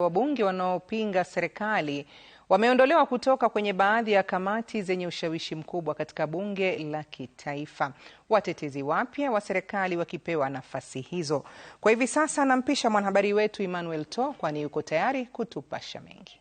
Wabunge wanaopinga serikali wameondolewa kutoka kwenye baadhi ya kamati zenye ushawishi mkubwa katika bunge la kitaifa. Watetezi wapya wa serikali wakipewa nafasi hizo. Kwa hivi sasa nampisha mwanahabari wetu Emmanuel To, kwani yuko tayari kutupasha mengi.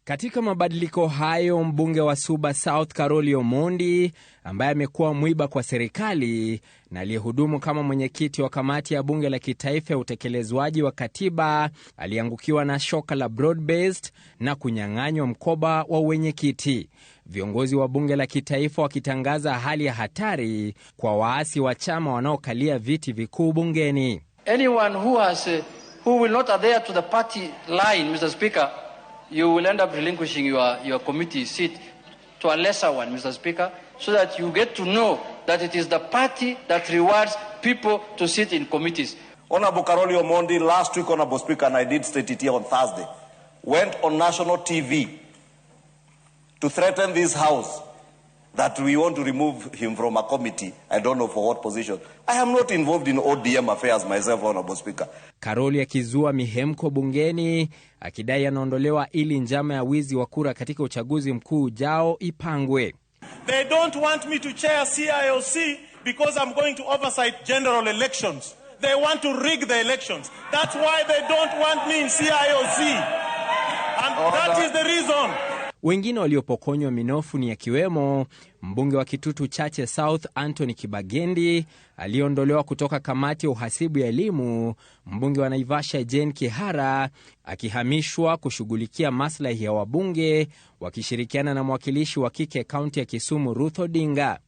Katika mabadiliko hayo, mbunge wa Suba South Karoli Omondi, ambaye amekuwa mwiba kwa serikali na aliyehudumu kama mwenyekiti wa kamati ya bunge la kitaifa ya utekelezwaji wa katiba, aliangukiwa na shoka la broad-based na kunyang'anywa mkoba wa wenyekiti. Viongozi wa bunge la kitaifa wakitangaza hali ya hatari kwa waasi wa chama wanaokalia viti vikuu bungeni. Anyone who will not adhere to the party line, Mr. Speaker, you will end up relinquishing your committee seat to a lesser one, Mr. Speaker, so that you get to know that it is the party that rewards people to sit in committees. Honorable Karoli Omondi, last week, Honorable Speaker, and I did state it here on Thursday, went on national TV to threaten this House that we want to remove him from a committee. I don't know for what position. I am not involved in ODM affairs myself, Honorable Speaker. Karoli akizua mihemko bungeni, akidai anaondolewa ili njama ya wizi wa kura katika uchaguzi mkuu ujao ipangwe. They don't want me to chair CIOC because I'm going to oversight general elections. They want to rig the elections. That's why they don't want me in CIOC. And that is the reason. Wengine waliopokonywa minofu ni akiwemo mbunge wa Kitutu Chache South Anthony Kibagendi, aliondolewa kutoka kamati ya uhasibu ya elimu, mbunge wa Naivasha Jane Kihara akihamishwa kushughulikia maslahi ya wabunge wakishirikiana na mwakilishi wa kike kaunti ya Kisumu Ruth Odinga.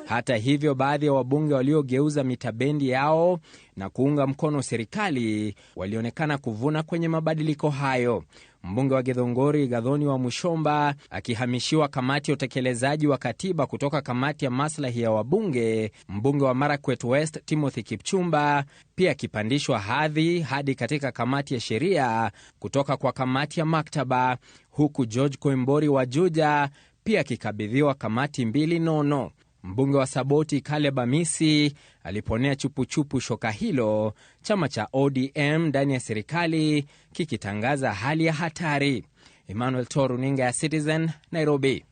Hata hivyo, baadhi ya wabunge waliogeuza mitabendi yao na kuunga mkono serikali walionekana kuvuna kwenye mabadiliko hayo. Mbunge wa Githongori Gathoni wa Mushomba akihamishiwa kamati ya utekelezaji wa katiba kutoka kamati ya maslahi ya wabunge, mbunge wa Marakwet West Timothy Kipchumba pia akipandishwa hadhi hadi katika kamati ya sheria kutoka kwa kamati ya maktaba, huku George Koimbori wa Juja pia akikabidhiwa kamati mbili nono. Mbunge wa Saboti Caleb Amisi aliponea chupuchupu shoka hilo, chama cha ODM ndani ya serikali kikitangaza hali ya hatari. Emmanuel To, runinga ya Citizen, Nairobi.